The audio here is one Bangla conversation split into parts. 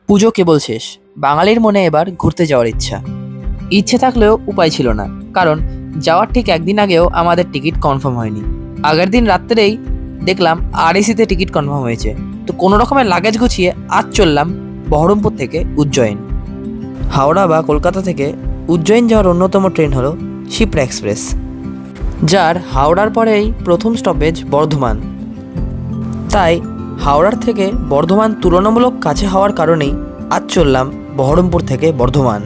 পুজো কেবল শেষ, বাঙালির মনে এবার ঘুরতে যাওয়ার ইচ্ছা। ইচ্ছে থাকলেও উপায় ছিল না, কারণ যাওয়ার ঠিক একদিন আগেও আমাদের টিকিট কনফার্ম হয়নি। আগের দিন রাত্রেই দেখলাম আরএসিতে টিকিট কনফার্ম হয়েছে, তো কোনো রকমের লাগেজ গুছিয়ে আজ চললাম বহরমপুর থেকে উজ্জয়ন। হাওড়া বা কলকাতা থেকে উজ্জয়ন যাওয়ার অন্যতম ট্রেন হলো শিপ্রা এক্সপ্রেস, যার হাওড়ার পরেই প্রথম স্টপেজ বর্ধমান। তাই হাওড়ার থেকে বর্ধমান তুলনামূলক কাছে হওয়ার কারণেই আজ চললাম বহরমপুর থেকে বর্ধমান।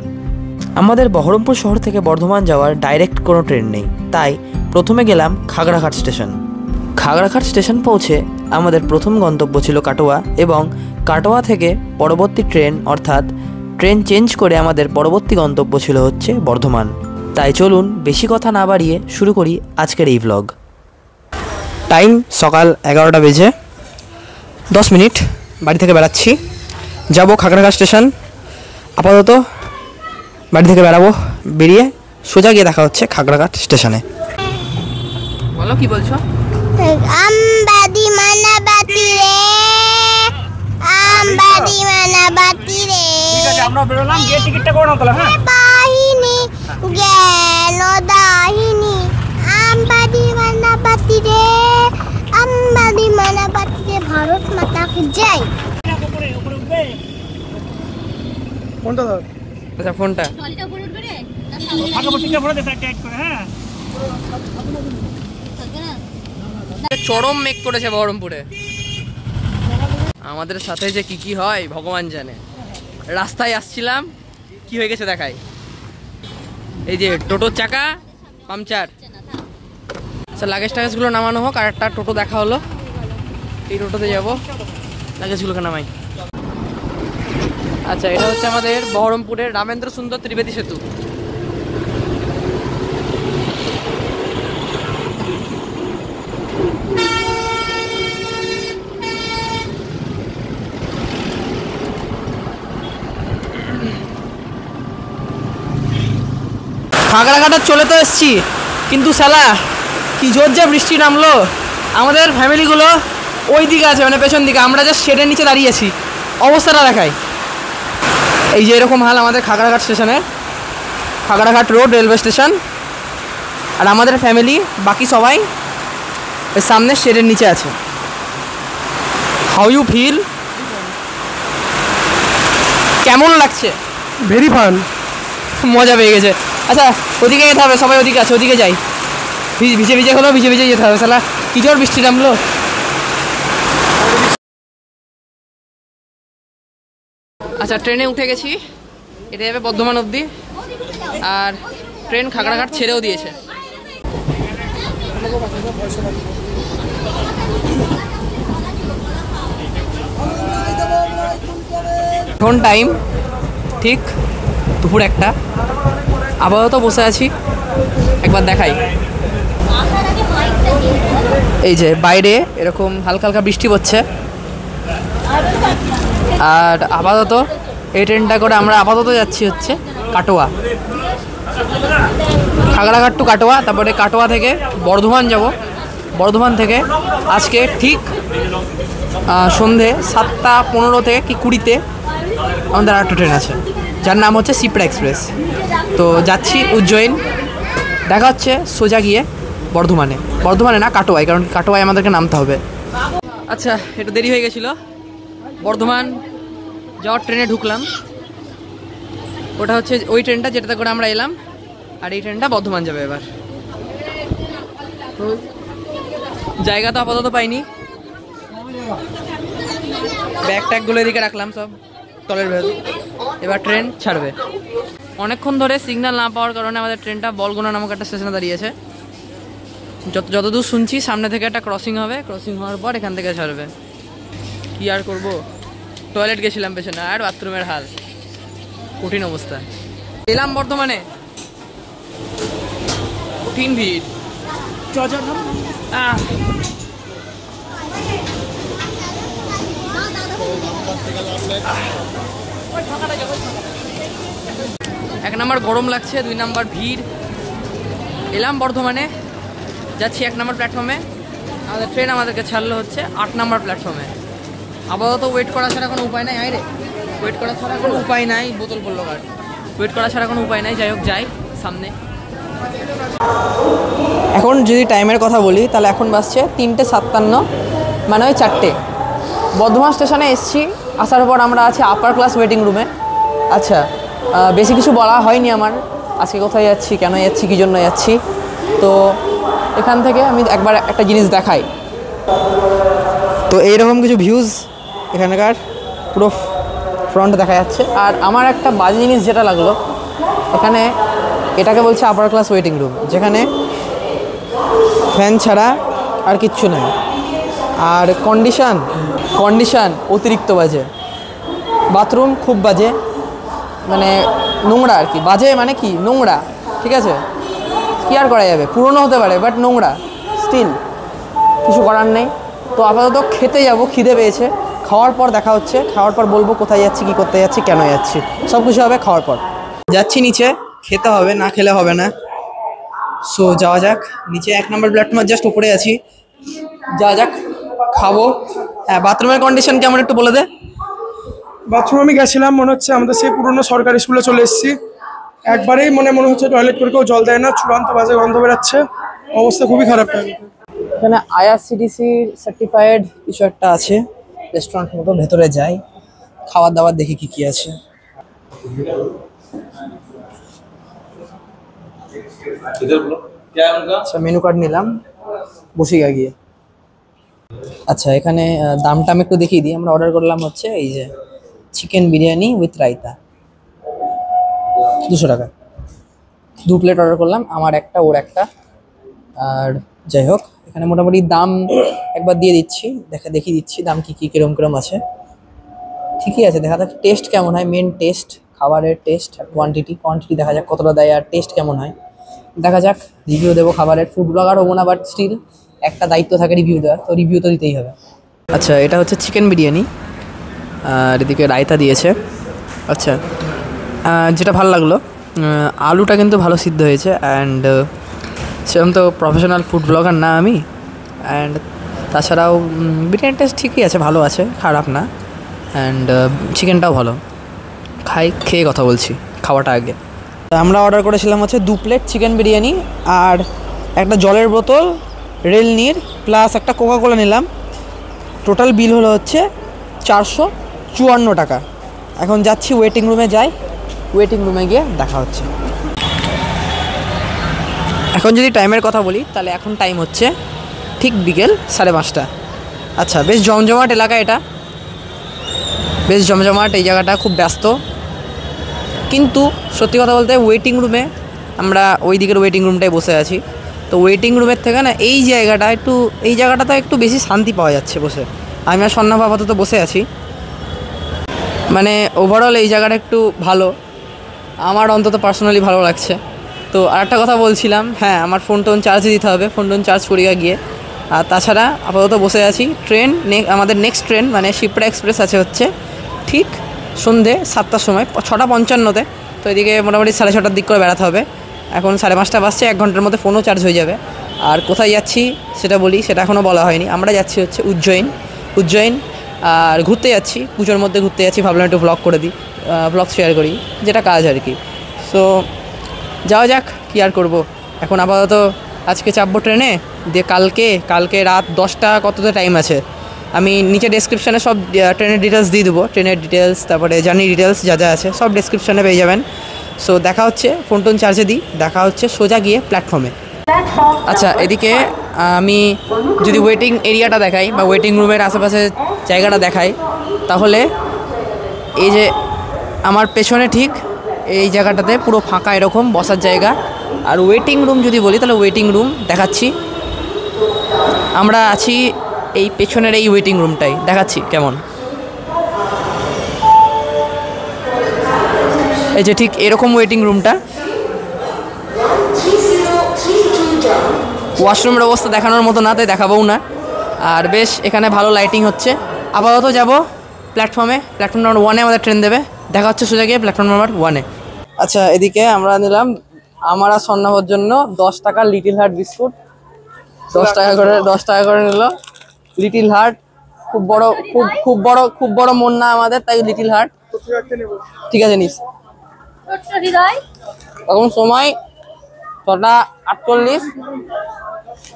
আমাদের বহরমপুর শহর থেকে বর্ধমান যাওয়ার ডাইরেক্ট কোনো ট্রেন নেই, তাই প্রথমে গেলাম খাগড়াঘাট স্টেশন। খাগড়াঘাট স্টেশন পৌঁছে আমাদের প্রথম গন্তব্য ছিল কাটোয়া, এবং কাটোয়া থেকে পরবর্তী ট্রেন অর্থাৎ ট্রেন চেঞ্জ করে আমাদের পরবর্তী গন্তব্য ছিল হচ্ছে বর্ধমান। তাই চলুন বেশি কথা না বাড়িয়ে শুরু করি আজকের এই ভ্লগ। টাইম সকাল 11টা বেজে 10 মিনিট, বাড়ি থেকে বেরাচ্ছি, যাব খাগড়াঘাট স্টেশন। আপাতত বাড়ি থেকে বেরাবো, বেরিয়ে সোজা গিয়ে দেখা হচ্ছে খাগড়াঘাট স্টেশনে। বলো কি বলছো? আমবাদি মানাবাতি রে, আমবাদি মানাবাতি রে। ঠিক আছে, আমরা বেরোলাম, গিয়ে টিকিটটা করে নাও তাহলে। হ্যাঁ, বাহিনী গেল দাহিনী, আমবাদি মানাবাতি রে, আমবাদি মানাবাতি রে, ভারত মাতা কি জয়। উপরে উপরে উঠবে কোনটা ধর? আচ্ছা, ফোনটা টলিটা উপরে উঠবে রে, আগে বসিটা ভরে দে টাইট করে। হ্যাঁ, চরম মেঘ পড়েছে বহরমপুরে। আমাদের সাথে যে কি হয় ভগবান জানে। রাস্তায় আসছিলাম, কি হয়ে গেছে দেখাই। এই যে টোটোর চাকা পাংচার। আচ্ছা, লাগেজ টাগেজগুলো নামানো হোক, আর একটা টোটো দেখা হলো, এই টোটোতে যাবো, লাগেজগুলোকে নামাই। আচ্ছা, এটা হচ্ছে আমাদের বহরমপুরের রামেন্দ্র সুন্দর ত্রিবেদী সেতু। খাগড়াঘাটা চলে তো এসছি, কিন্তু শালা কি জোর যা বৃষ্টি নামলো। আমাদের ফ্যামিলিগুলো ওই দিকে আছে, মানে পেছন দিকে, আমরা জাস্ট শেডের নিচে দাঁড়িয়েছি। অবস্থাটা দেখাই, এই যে এরকম হাল আমাদের খাগড়াঘাট স্টেশনে, খাগড়াঘাট রোড রেলওয়ে স্টেশন। আর আমাদের ফ্যামিলি বাকি সবাই এর সামনে শেডের নিচে আছে। How you feel? কেমন লাগছে? ভেরি ফান, মজা পেয়ে গেছে। আচ্ছা, ওদিকে যেতে হবে, সবাই ওদিকে আছে, ওদিকে যাই। ভিজে ভিজে হলো, ভিজে ভিজে যেতে হবে। শালা কি জোর বৃষ্টি নামলো। আচ্ছা, ট্রেনে উঠে গেছি, এটা যাবে বর্ধমান অবধি, আর ট্রেন খাগড়াঘাট ছেড়েও দিয়েছে। এখন টাইম ঠিক দুপুর 1টা। আপাতত বসে আছি, একবার দেখাই। এই যে বাইরে এরকম হালকা হালকা বৃষ্টি পড়ছে, আর আপাতত এই ট্রেনটা করে আমরা আপাতত যাচ্ছি হচ্ছে কাটোয়া, খাগড়াঘাট টু কাটোয়া, তারপরে কাটোয়া থেকে বর্ধমান যাব। বর্ধমান থেকে আজকে ঠিক সন্ধে 7টা 15 থেকে কি 20তে আমাদের আরেকটা ট্রেন আছে, যার নাম হচ্ছে শিপ্রা এক্সপ্রেস। তো যাচ্ছি উজ্জয়ন, দেখা হচ্ছে সোজা গিয়ে বর্ধমানে। বর্ধমানে না, কাটোয়ায়, কারণ কাটোয়ায় আমাদেরকে নামতে হবে। আচ্ছা, একটু দেরি হয়ে গেছিলো, বর্ধমান যাওয়ার ট্রেনে ঢুকলাম। ওটা হচ্ছে ওই ট্রেনটা যেটাতে করে আমরা এলাম, আর এই ট্রেনটা বর্ধমান যাবে এবার। তো জায়গা তো আপাতত পাইনি, ব্যাগ ট্যাগগুলো এদিকে রাখলাম সব তলের ভেতর। এবার ট্রেন ছাড়বে। অনেকক্ষণ ধরে সিগন্যাল না পাওয়ার কারণে আমাদের ট্রেনটা বলগোনা নামক একটা স্টেশনে দাঁড়িয়েছে। যতদূর শুনছি সামনে থেকে একটা ক্রসিং হবে, ক্রসিং হওয়ার পর এখান থেকে ছাড়বে। কি আর করবো, টয়লেট গেছিলাম পেছনে, আর বাথরুমের হাল কঠিন অবস্থা। এলাম বর্ধমানে, কঠিন ভিড়। এক নাম্বার গরম লাগছে, 2 নাম্বার ভিড়। এলাম বর্ধমানে, যাচ্ছি 1 নম্বর প্ল্যাটফর্মে। আমাদের ট্রেন আমাদেরকে ছাড়লো হচ্ছে 8 নম্বর প্ল্যাটফর্মে। আপাতত ওয়েট করা ছাড়া কোনো উপায় নাই। আয় রে, ওয়েট করা ছাড়া কোনো উপায় নাই, বোতল পড়লো গাড়ি, ওয়েট করা ছাড়া কোনো উপায় নাই। যাই হোক, যাই সামনে। এখন যদি টাইমের কথা বলি তাহলে এখন বাজছে 3:57, মানে ওই 4টে। বর্ধমান স্টেশনে এসছি, আসার পর আমরা আছি আপার ক্লাস ওয়েটিং রুমে। আচ্ছা, বেশি কিছু বলা হয়নি আমার, আজকে কোথায় যাচ্ছি, কেন যাচ্ছি, কী জন্য যাচ্ছি। তো এখান থেকে আমি একবার একটা জিনিস দেখাই। তো এইরকম কিছু ভিউজ এখানকার পুরো ফ্রন্ট দেখা যাচ্ছে। আর আমার একটা বাজে জিনিস যেটা লাগলো, এখানে এটাকে বলছে আপার ক্লাস ওয়েটিং রুম, যেখানে ফ্যান ছাড়া আর কিচ্ছু নেই। আর কন্ডিশন অতিরিক্ত বাজে, বাথরুম খুব বাজে, মানে নোংরা আর কি। বাজে মানে কি, নোংরা, ঠিক আছে, কী আর করা যাবে, পুরনো হতে পারে বাট নোংরা স্টিল, কিছু করার নেই। তো আপাতত খেতে যাব, খিদে পেয়েছে। খাওয়ার পর দেখা হচ্ছে, খাওয়ার পর বলবো কোথায় যাচ্ছি, কী করতে যাচ্ছি, কেন যাচ্ছি, সব কিছু হবে খাওয়ার পর। যাচ্ছি নিচে, খেতে হবে, না খেলে হবে না। সো যাওয়া যাক নিচে, 1 নম্বর প্ল্যাটফর্মের জাস্ট উপরে আছি। যাওয়া যাক, খাবো। হ্যাঁ, বাথরুমের কন্ডিশন কেমন একটু বলে দে। বাথরুমে আমি গেছিলাম, মনে হচ্ছে আমাদের সেই পুরনো সরকারি স্কুলে চলে এসেছি। একবারেই মনে হচ্ছে টয়লেট করে কেউ জল দেয় না, চূড়ান্ত বাজে গন্ধ বেরাচ্ছে, অবস্থা খুবই খারাপ। এখানে আইআরসিটিসির সার্টিফাইড কিছু একটা আছে, রেস্টুরেন্ট মতো। ভেতরে যাই, খাবার দাবার দেখি কি কি আছে। আচ্ছা, মেনু কার্ড নিলাম, বসে গিয়ে। আচ্ছা, এখানে দামটা আমি একটু দেখিয়ে দিই। আমরা অর্ডার করলাম হচ্ছে এই যে চিকেন বিরিয়ানি উইথ রায়তা, 200 টাকা। 2 প্লেট অর্ডার করলাম, আমার একটা, ওর একটা। আর যাই হোক, এখানে মোটামুটি দাম একবার দিয়ে দিচ্ছি, দেখিয়ে দিচ্ছি দাম কিরম আছে। ঠিকই আছে, দেখা যাক টেস্ট কেমন হয়। মেন টেস্ট, খাবারের টেস্ট আর কোয়ান্টিটি দেখা যাক কতটা দেয় আর টেস্ট কেমন হয় দেখা যাক। রিভিউ দেবো খাবারের, ফুড ব্লগার হবো না, বাট স্টিল একটা দায়িত্ব থাকে রিভিউ দেওয়ার, তো রিভিউ তো দিতেই হবে। আচ্ছা, এটা হচ্ছে চিকেন বিরিয়ানি, আর এদিকে রায়তা দিয়েছে। আচ্ছা, যেটা ভালো লাগলো, আলুটা কিন্তু ভালো সিদ্ধ হয়েছে। অ্যান্ড সেরকম তো প্রফেশনাল ফুড ব্লগার না আমি। অ্যান্ড তাছাড়াও বিরিয়ানি টেস্ট ঠিকই আছে, ভালো আছে, খারাপ না। অ্যান্ড চিকেনটাও ভালো। খেয়ে কথা বলছি, খাওয়াটা আগে। আমরা অর্ডার করেছিলাম হচ্ছে 2 প্লেট চিকেন বিরিয়ানি আর একটা জলের বোতল, রেলনির, প্লাস একটা কোকাকোলা নিলাম। টোটাল বিল হলো হচ্ছে 454 টাকা। এখন যাচ্ছি ওয়েটিং রুমে, যাই ওয়েটিং রুমে গিয়ে দেখা হচ্ছে। এখন যদি টাইমের কথা বলি তাহলে এখন টাইম হচ্ছে ঠিক বিকেল 5:30। আচ্ছা, বেশ জমজমাট এলাকা এটা, বেশ জমজমাট। এই জায়গাটা খুব ব্যস্ত, কিন্তু সত্যি কথা বলতে ওয়েটিং রুমে আমরা ওই দিকের ওয়েটিং রুমটায় বসে আছি। তো ওয়েটিং রুমের থেকে না এই জায়গাটাতে একটু বেশি শান্তি পাওয়া যাচ্ছে বসে। আমি আর সন্ন্যাপ আপাতত বসে আছি, মানে ওভারঅল এই জায়গাটা একটু ভালো, আমার অন্তত পার্সোনালি ভালো লাগছে। তো আরেকটা কথা বলছিলাম, হ্যাঁ, আমার ফোন টোন চার্জে দিতে হবে, ফোন টোন চার্জ করিয়া গিয়ে। আর তাছাড়া আপাতত বসে আছি। আমাদের নেক্সট ট্রেন মানে শিপ্রা এক্সপ্রেস আছে হচ্ছে ঠিক সন্ধে 7টার সময়, 6:55-তে। তো এদিকে মোটামুটি 6:30টার দিক করে বেড়াতে হবে। এখন 5:30 বাজছে, 1 ঘন্টার মধ্যে ফোনও চার্জ হয়ে যাবে। আর কোথায় যাচ্ছি সেটা বলি, সেটা এখনও বলা হয়নি। আমরা যাচ্ছি হচ্ছে উজ্জয়ন, আর ঘুরতে যাচ্ছি, পুজোর মধ্যে ঘুরতে যাচ্ছি। ভাবলাম একটু ব্লগ শেয়ার করি, যেটা কাজ আর কি। সো যাওয়া যাক, কী আর করবো। এখন আপাতত আজকে চাপবো ট্রেনে, দিয়ে কালকে রাত 10টা কতটা টাইম আছে আমি নিচে ডেসক্রিপশানে সব ট্রেনের ডিটেলস দিয়ে দেবো। ট্রেনের ডিটেলস, তারপরে জার্নি ডিটেলস যা আছে সব ডেসক্রিপশানে পেয়ে যাবেন। সো দেখা হচ্ছে, ফোন টোন চার্জে দিই, দেখা হচ্ছে সোজা গিয়ে প্ল্যাটফর্মে। আচ্ছা, এদিকে আমি যদি ওয়েটিং এরিয়াটা দেখাই বা ওয়েটিং রুমের আশেপাশে জায়গাটা দেখাই, তাহলে এই যে আমার পেছনে ঠিক এই জায়গাটাতে পুরো ফাঁকা এরকম বসার জায়গা। আর ওয়েটিং রুম যদি বলি তাহলে ওয়েটিং রুম দেখাচ্ছি, আমরা আছি এই পেছনের এই ওয়েটিং রুমটাই, দেখাচ্ছি কেমন। এই যে ঠিক এরকম ওয়েটিং রুমটা, ওয়াশরুমের অবস্থা দেখানোর মতো না, তাই দেখাবোও না। আর বেশ এখানে ভালো লাইটিং হচ্ছে। আপাতত যাব প্ল্যাটফর্ম নাম্বার 1-এ আমাদের ট্রেন দেবে। দেখা হচ্ছে সোজা গিয়ে প্ল্যাটফর্ম নাম্বার 1-এ। আচ্ছা, এদিকে আমরা নিলাম আমার আর সন্ন্যাপর জন্য 10 টাকার লিটিল হার্ট বিস্কুট। 10 টাকা করে নিল লিটিল হার্ট। খুব বড় মন না আমাদের, তাই লিটিল হার্ট। ঠিক আছে নিস। এখন সময় 6:48,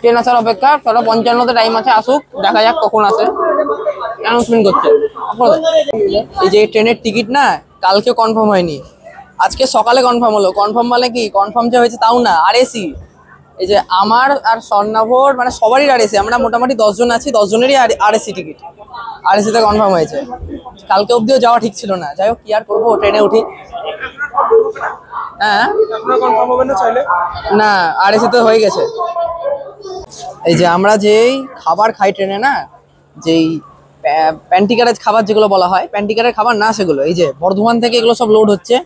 ট্রেন আসার অপেক্ষা। 6:55 টাইম আছে, আসুক, দেখা যাক কখন আসে। অ্যানাউন্সমেন্ট করছে এই যে ট্রেনের টিকিট না কালকে কনফার্ম হয়নি, আজকে সকালে কনফার্ম হলো। কনফার্ম মানে কি, কনফার্ম যে হয়েছে তাও না, আরএসি। এই যে আমার আর স্বর্ণাভর মানে সবারই আরএসি, আমরা মোটামুটি 10 জন আছি, 10 জনেরই আরএসি টিকিট, আরএসিতে কনফার্ম হয়েছে। কালকে অবধিও যাওয়া ঠিক ছিল না, যাই হোক কি আর করবো, ট্রেনে উঠি। হ্যাঁ না, আরএসিতে হয়ে গেছে। এই যে আমরা যেই খাবার খাই ট্রেনে না, যেই প্যান্টিকারের খাবার যেগুলো বলা হয়, প্যান্টিকারের খাবার না সেগুলো, এই যে বর্ধমান থেকে এগুলো সব লোড হচ্ছে,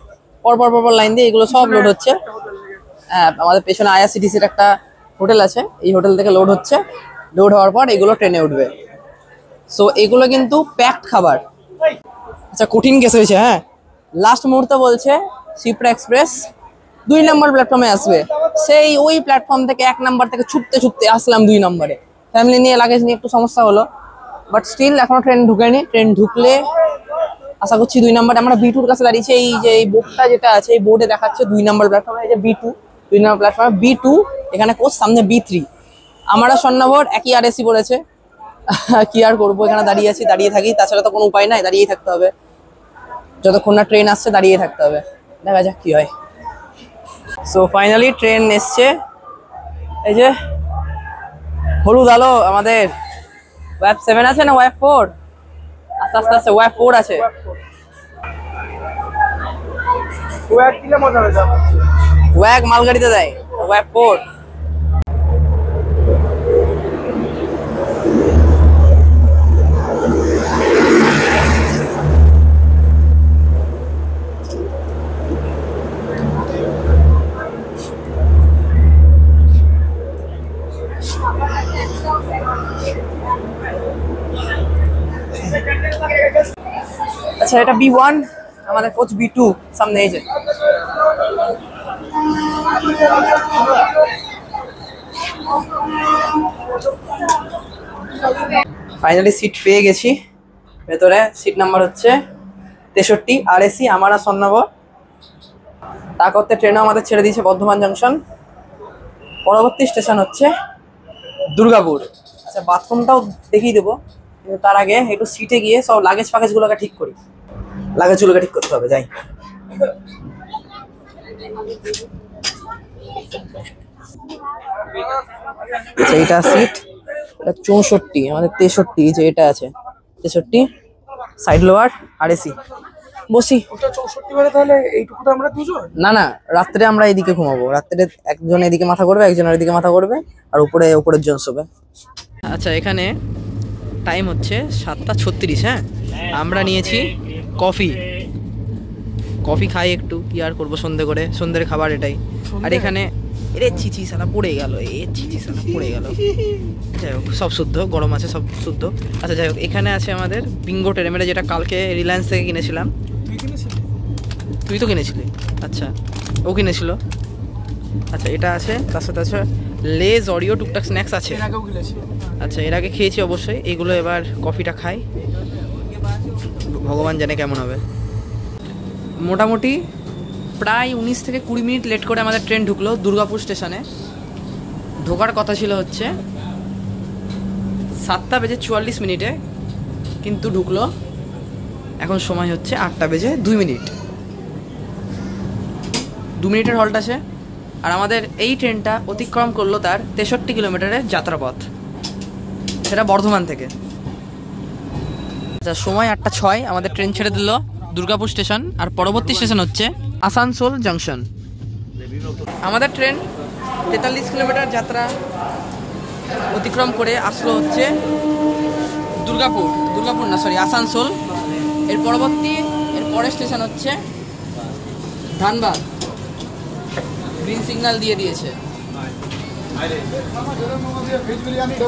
পরপর লাইন দিয়ে এগুলো সব লোড হচ্ছে। হ্যাঁ, আমাদের পেছনে আইআরসিটিসির একটা হোটেল আছে, এই হোটেল থেকে লোড হচ্ছে। লোড হওয়ার পর এগুলো ট্রেনে উঠবে। সো এগুলো কিন্তু প্যাকড খাবার। আচ্ছা, কঠিন কেস হয়েছে। হ্যাঁ, লাস্ট মুহূর্তে বলছে শিপ্রা এক্সপ্রেস 2 নম্বর প্ল্যাটফর্মে আসবে। সেই ওই প্ল্যাটফর্ম থেকে 1 নম্বর থেকে ছুটতে আসলাম 2 নম্বরে। ফ্যামিলি নিয়ে, লাগেজ নিয়ে একটু সমস্যা হলো, বাট স্টিল এখনো ট্রেন ঢুকেনি। ট্রেন ঢুকলে আশা করছি 2 নম্বরে। আমরা B2-র কাছে দাঁড়িয়েছি। এই যে এই বোর্ডটা যেটা আছে, এই বোর্ডে দেখাচ্ছে 2 নম্বর প্ল্যাটফর্মে। এই যে B2, 2 নম্বর প্ল্যাটফর্মে B2, এখানে কোচ, সামনে B3। আমরা স্বর্ণভর একই আরএসি বলেছে। কি আর করবো, এখানে দাঁড়িয়ে আছি, দাঁড়িয়ে থাকি, তাছাড়া তো কোনো উপায় নাই, দাঁড়িয়েই থাকতে হবে। যতক্ষণ না ট্রেন আসছে দাঁড়িয়ে থাকতে হবে, দেখা যাক কি হয়। সো ফাইনালি ট্রেন এসছে। এই যে হলুদ আলো আমাদের। ওয়েব 7 আছে না ওয়েব 4? আস্তে আস্তে ওয়েব 4 আছে। ওয়াগ মালগাড়িতে দেয়, ওয়েব 4। আচ্ছা, এটা B1, আমাদের কোচ B2 সামনে। এই যে ফাইনালি সিট পেয়ে গেছি। ভেতরে সিট নাম্বার হচ্ছে 63, আরএসি, আমার আর স্বর্ণাভর। তা করতে ট্রেনও আমাদের ছেড়ে দিয়েছে বর্ধমান জংশন। পরবর্তী স্টেশন হচ্ছে দুর্গাপুর। আচ্ছা, বাথরুমটাও দেখিয়ে দেবো, কিন্তু তার আগে একটু সিটে গিয়ে সব লাগেজ ফাগেজগুলোকে ঠিক করি। লাগেজগুলোকে ঠিক করতে হবে, যাই। আচ্ছা, এইটা সিট, এটা 64, আমাদের 63। যে এটা আছে 63, সাইড লোয়ার, আরএসি। বসি। না না, রাত্রে আমরা এদিকে ঘুমাবো। রাত্রে একজন এদিকে মাথা করবে, একজন এদিকে মাথা করবে, আর উপরের জন শোবে। আচ্ছা, এখানে টাইম হচ্ছে 7:36। হ্যাঁ, আমরা নিয়েছি কফি খাই একটু, কি আর করবো, সন্ধ্যের খাবার এটাই। আর এখানে চিচি সালা পড়ে গেল, পড়ে গেল। যাই হোক, সব শুদ্ধ, গরম আছে, সব শুদ্ধ। আচ্ছা, যাই হোক, এখানে আছে আমাদের বিঙ্গো টেরেমেরে, যেটা কালকে রিলায়েন্স থেকে কিনেছিলাম। তুই তো কিনেছিলি? আচ্ছা, ও কিনেছিল। আচ্ছা, এটা আছে, তার সাথে আছে লেজ, অরিও, টুকটাক স্ন্যাক্স আছে। আচ্ছা, এর আগে খেয়েছি অবশ্যই। এগুলো এবার কফিটা খাই, ভগবান জানে কেমন হবে। মোটামুটি প্রায় 19 থেকে 20 মিনিট লেট করে আমাদের ট্রেন ঢুকলো দুর্গাপুর স্টেশনে। ঢোকার কথা ছিল হচ্ছে 7:44, কিন্তু ঢুকলো এখন সময় হচ্ছে 8:02। 2 মিনিটের হল্ট আছে। আর আমাদের এই ট্রেনটা অতিক্রম করলো তার 63 কিলোমিটারের যাত্রাপথ, সেটা বর্ধমান থেকে। আচ্ছা, সময় 8:06, আমাদের ট্রেন ছেড়ে দিল দুর্গাপুর স্টেশন। আর পরবর্তী স্টেশন হচ্ছে আসানসোল জংশন। আমাদের ট্রেন 43 কিলোমিটার যাত্রা অতিক্রম করে আসলো হচ্ছে আসানসোল। এর পরের স্টেশন হচ্ছে ধানবাদ। গ্রিন সিগন্যাল দিয়ে দিয়েছে।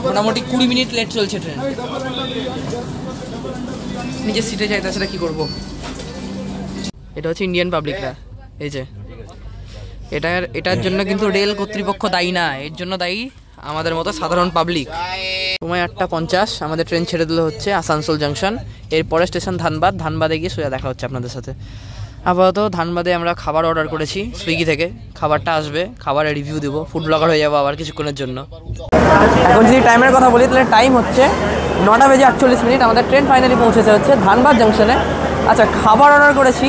মোটামুটি 20 মিনিট লেট চলছে ট্রেন। নিজের সিটে যাইতে, সেটা কি করবো। এটা হচ্ছে ইন্ডিয়ান পাবলিকরা। এই যে এটার জন্য কিন্তু রেল কর্তৃপক্ষ দায়ী না, এর জন্য দায়ী আমাদের মতো সাধারণ পাবলিক। সময় 8:50, আমাদের ট্রেন ছেড়ে দিলে হচ্ছে আসানসোল জাংশন, এরপরে স্টেশন ধানবাদ, ধানবাদে গিয়ে সোজা দেখা হচ্ছে আপনাদের সাথে। আপাতত ধানবাদে আমরা খাবার অর্ডার করেছি সুইগি থেকে, খাবারটা আসবে, খাবারের রিভিউ দেবো, ফুড ব্লগার হয়ে যাবো আবার কিছুক্ষণের জন্য। এখন যদি টাইমের কথা বলি তাহলে টাইম হচ্ছে 9:48, আমাদের ট্রেন ফাইনালি পৌঁছেছে হচ্ছে ধানবাদ জাংশনে। আচ্ছা, খাবার অর্ডার করেছি,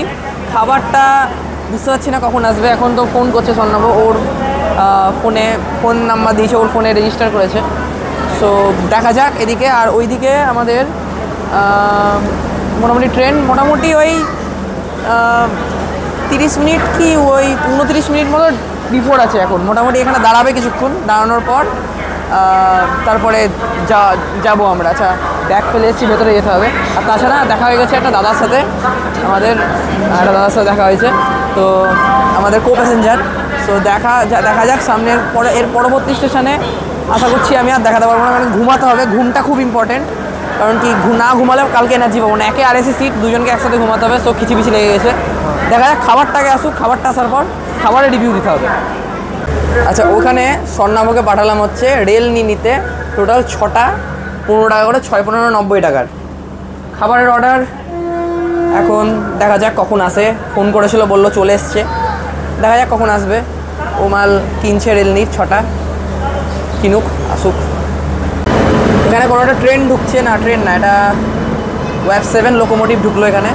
খাবারটা বুঝতে পারছি না কখন আসবে। এখন তো ফোন করছে স্বর্ণাভ, ওর ফোন নাম্বার দিয়েছে, ওর ফোনে রেজিস্টার করেছে। সো দেখা যাক এদিকে। আর ওইদিকে আমাদের মোটামুটি ট্রেন মোটামুটি ওই 30 মিনিট কি ওই 29 মিনিট মতো বিফোর আছে। এখন মোটামুটি এখানে দাঁড়াবে কিছুক্ষণ, দাঁড়ানোর পর তারপরে যাবো আমরা। আচ্ছা, ব্যাগ ফেলে এসেছি, ভেতরে যেতে হবে। আর তাছাড়া দেখা হয়ে গেছে একটা দাদার সাথে, আমাদের একটা দাদার সাথে দেখা হয়েছে, তো আমাদের কো প্যাসেঞ্জার। সো দেখা যাক সামনের এর পরবর্তী স্টেশনে আশা করছি আমি আর দেখাতে পারবো না, কারণ ঘুমাতে হবে। ঘুমটা খুব ইম্পর্টেন্ট, কারণ কি না ঘুমালেও কালকে এনার্জি পাবো না। একে আরএসি সিট, দুজনকে একসাথে ঘুমাতে হবে। সো খিচিবিচি লেগে গেছে। দেখা যাক খাবারটাকে আসুক, খাবারটা আসার পর খাবারের রিভিউ দিতে হবে। আচ্ছা, ওখানে স্বর্ণাভকে পাঠালাম হচ্ছে রেল নিতে, টোটাল 6টা 15 টাকা করে, 6 15 90 টাকার খাবারের অর্ডার। এখন দেখা যাক কখন আসে। ফোন করেছিল, বললো চলে এসছে, দেখা যাক কখন আসবে। ও মাল কিনছে রেলনির 6টা, কিনুক, আসুক। এখানে কোনো একটা ট্রেন ঢুকছে না, ট্রেন না, এটা ওয়েব 7 লোকোমোটিভ ঢুকলো এখানে।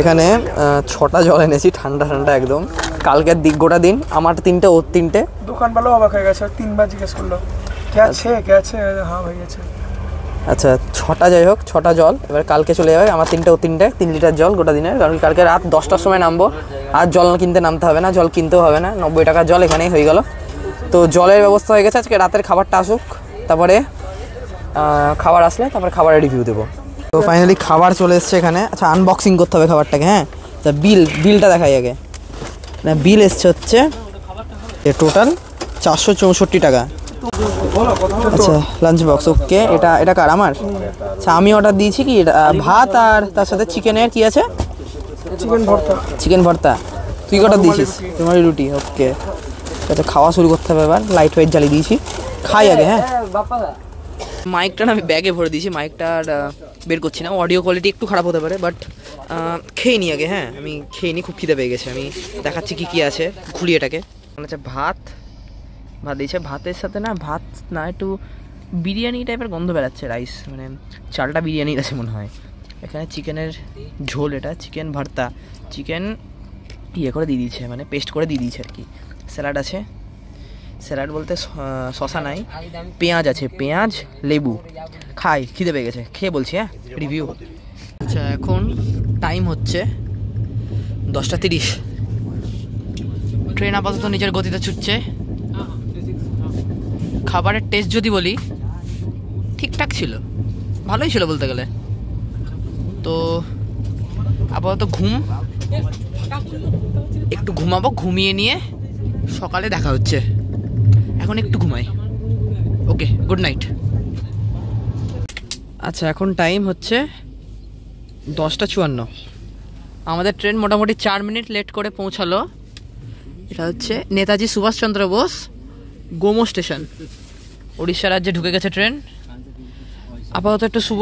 এখানে 6টা জল এনেছি, ঠান্ডা ঠান্ডা একদম। কালকের গোটা দিন আমার 3টে, ওর 3টে। দোকান ভালো অবাক হয়ে গেছে, 3বার জিজ্ঞেস করলো কে আছে, হ্যাঁ হয়ে গেছে। আচ্ছা, 6টা যাই হোক, 6টা জল এবার কালকে চলে যাবে। আমার 3টে, ও 3টে, 3 লিটার জল গোটা দিনের। কারণ কালকে রাত 10টার সময় নামবো, আর জল কিনতে নামতে হবে না, জল কিনতেও হবে না। 90 টাকার জল এখানেই হয়ে গেল। তো জলের ব্যবস্থা হয়ে গেছে। আজকে রাতের খাবারটা আসুক, তারপরে খাবার আসলে তারপরে খাবারের রিভিউ দেবো। তো ফাইনালি খাবার চলে এসছে এখানে। আচ্ছা, আনবক্সিং করতে হবে খাবারটাকে। হ্যাঁ, তা বিলটা দেখাই আগে। না, বিল এসছে হচ্ছে টোটাল 464 টাকা। আচ্ছা, লাঞ্চ বক্স, ওকে। এটা কার? আমার। আচ্ছা, আমি অর্ডার দিয়েছি কি ভাত, আর তার সাথে চিকেনের কি আছে, চিকেন ভর্তা। তুই কটা দিয়েছিস? তোমারই রুটি, ওকে। আচ্ছা, খাওয়া শুরু করতে হবে এবার। লাইট ওয়েট জ্বালিয়ে দিয়েছি, খাই আগে। হ্যাঁ, মাইকটা না আমি ব্যাগে ভরে দিয়েছি, মাইকটা আর বের করছি না। অডিও কোয়ালিটি একটু খারাপ হতে পারে, বাট খেয়ে নিই আগে। হ্যাঁ, আমি খেয়ে নিই, খুব খিদে পেয়ে গেছে। আমি দেখাচ্ছি কি আছে, খুলি এটাকে। আচ্ছা, ভাত দিয়েছে, ভাতের সাথে না, ভাত না, একটু বিরিয়ানি টাইপের গন্ধ বেরাচ্ছে, রাইস মানে চালটা বিরিয়ানির আছে মনে হয়। এখানে চিকেনের ঝোল, এটা চিকেন ভর্তা, চিকেন ইয়ে করে দিয়ে দিয়েছে, মানে পেস্ট করে দিয়ে দিয়েছে আর কি। স্যালাড আছে, স্যালাড বলতে শসা নাই, পেঁয়াজ আছে, পেঁয়াজ লেবু। খাই, খিদে পেয়ে গেছে, খেয়ে বলছি। হ্যাঁ, রিভিউ। আচ্ছা, এখন টাইম হচ্ছে 10:30। ট্রেন আপাতত নিজের গতিতে ছুটছে। খাবারের টেস্ট যদি বলি, ঠিকঠাক ছিল, ভালোই ছিল বলতে গেলে। তো আপাতত একটু ঘুমাবো, ঘুমিয়ে নিয়ে সকালে দেখা হচ্ছে। এখন একটু ঘুমাই, ওকে, গুড নাইট। আচ্ছা, এখন টাইম হচ্ছে 10:54। আমাদের ট্রেন মোটামুটি 4 মিনিট লেট করে পৌঁছালো। এটা হচ্ছে নেতাজি সুভাষচন্দ্র বোস গোমো স্টেশন, উড়িষ্যা রাজ্যে ঢুকে গেছে ট্রেন। আপাতত একটু শুভ,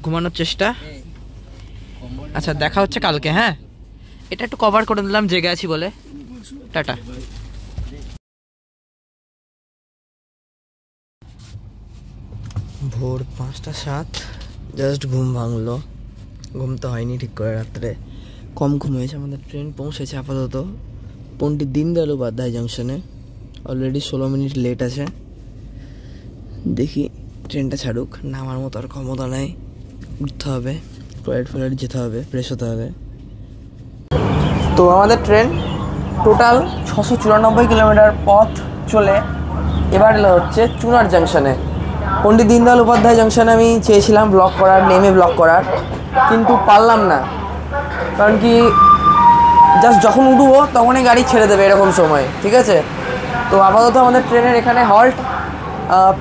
ঘুমানোর চেষ্টা। আচ্ছা, দেখা হচ্ছে কালকে। হ্যাঁ, এটা একটু কভার করে দিলাম জেগে আছি বলে। টাটা। ভোর 5:07, জাস্ট ঘুম ভাঙলো। ঘুম তো হয়নি ঠিক করে, রাত্রে কম ঘুম হয়েছে। আমাদের ট্রেন পৌঁছেছে আপাতত পণ্ডিত দীনদয়াল উপাধ্যায় জাংশনে। অলরেডি 16 মিনিট লেট আছে। দেখি ট্রেনটা ছাড়ুক, নামার মতো আর ক্ষমতা নেই। উঠতে হবে, টয়লেট যেতে হবে, ফ্রেশ হতে হবে। তো আমাদের ট্রেন টোটাল 694 কিলোমিটার পথ চলে এবার এলো হচ্ছে চুনার জাংশনে। পণ্ডিত দীনদয়াল উপাধ্যায় জাংশনে আমি চেয়েছিলাম ব্লগ করার, নেমে ব্লগ করার, কিন্তু পারলাম না। কারণ কি, জাস্ট যখন উঠবো তখনই গাড়ি ছেড়ে দেবে এরকম সময়, ঠিক আছে। তো আপাতত আমাদের ট্রেনের এখানে হল্ট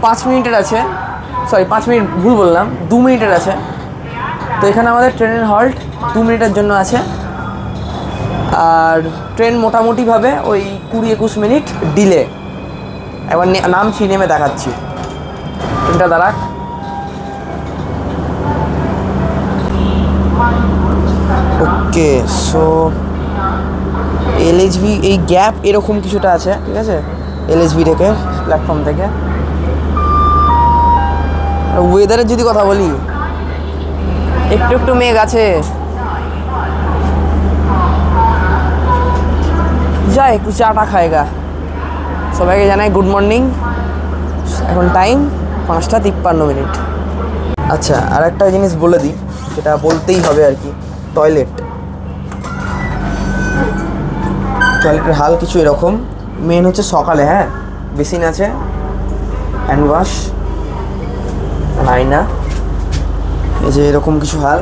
5 মিনিটের আছে, সরি 5 মিনিট ভুল বললাম, 2 মিনিটের আছে। তো এখানে আমাদের ট্রেনের হল্ট 2 মিনিটের জন্য আছে। আর ট্রেন মোটামুটিভাবে ওই 20-21 মিনিট ডিলে। একবার নামছি, নেমে দেখাচ্ছি। ট্রেনটা দাঁড়াক। ওকে, সো এলএইচবি এই গ্যাপ এরকম কিছুটা আছে, ঠিক আছে, এলএইচবি থেকে প্ল্যাটফর্ম থেকে। ওয়েদারের যদি কথা বলি, একটু একটু মেঘ আছে, যা একটু চাটা খায়গা। সবাইকে জানাই গুড মর্নিং। এখন টাইম 5:53। আচ্ছা, আর একটা জিনিস বলে দিই, যেটা বলতেই হবে আর কি, টয়লেটের হাল কিছু এরকম। মেন হচ্ছে সকালে, হ্যাঁ, বেসিন আছে, হ্যান্ড ওয়াশ, আয়না, এই যে এরকম কিছু হাল।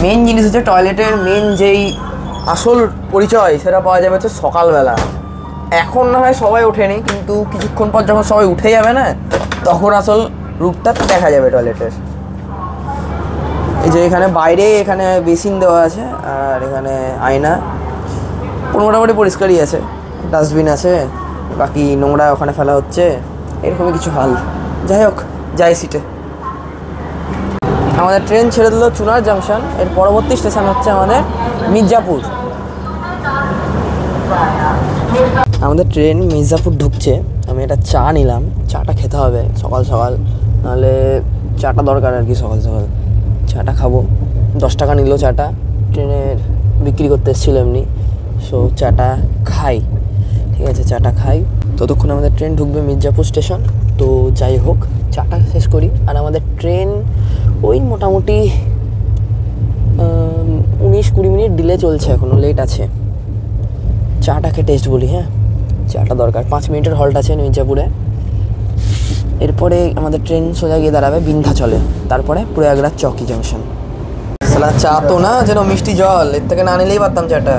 মেন জিনিস হচ্ছে টয়লেটের মেন যেই আসল পরিচয় সেটা পাওয়া যাবে হচ্ছে সকালবেলা। এখন না হয় সবাই ওঠেনি, কিন্তু কিছুক্ষণ পর যখন সবাই উঠে যাবে না, তখন আসল রূপটা দেখা যাবে টয়লেটের। এই যে এখানে বাইরে এখানে বেসিন দেওয়া আছে, আর এখানে আয়না, মোটামুটি পরিষ্কারই আছে, ডাস্টবিন আছে, বাকি নোংরা ওখানে ফেলা হচ্ছে, এরকমই কিছু হাল। যাই হোক, যাই সিটে। আমাদের ট্রেন ছেড়ে দিল চুনার জাংশন। এর পরবর্তী স্টেশন হচ্ছে আমাদের মির্জাপুর। আমাদের ট্রেন মির্জাপুর ঢুকছে। আমি একটা চা নিলাম, চাটা খেতে হবে সকাল সকাল, নাহলে চাটা দরকার আর কি। সকাল সকাল চাটা খাবো। 10 টাকা নিল চাটা, ট্রেনের বিক্রি করতে এসেছিলো এমনি। সো চাটা খাই, ঠিক আছে, চাটা খাই। ততক্ষণ আমাদের ট্রেন ঢুকবে মির্জাপুর স্টেশন। তো যাই হোক, চাটা শেষ করি। আর আমাদের ট্রেন ওই মোটামুটি 19-20 মিনিট ডিলে চলছে, এখনও লেট আছে। চাটাকে টেস্ট বলি, হ্যাঁ, চাটা দরকার। 5 মিনিটের হল্ট আছে মির্জাপুরে। এরপরে আমাদের ট্রেন সোজা গিয়ে দাঁড়াবে বিন্ধ্যাচলে, তারপরে প্রয়াগরাজ চৌকি জাংশন। সালা চা তো না, যেন মিষ্টি জল, এর থেকে না নিলেই পারতাম চাটা।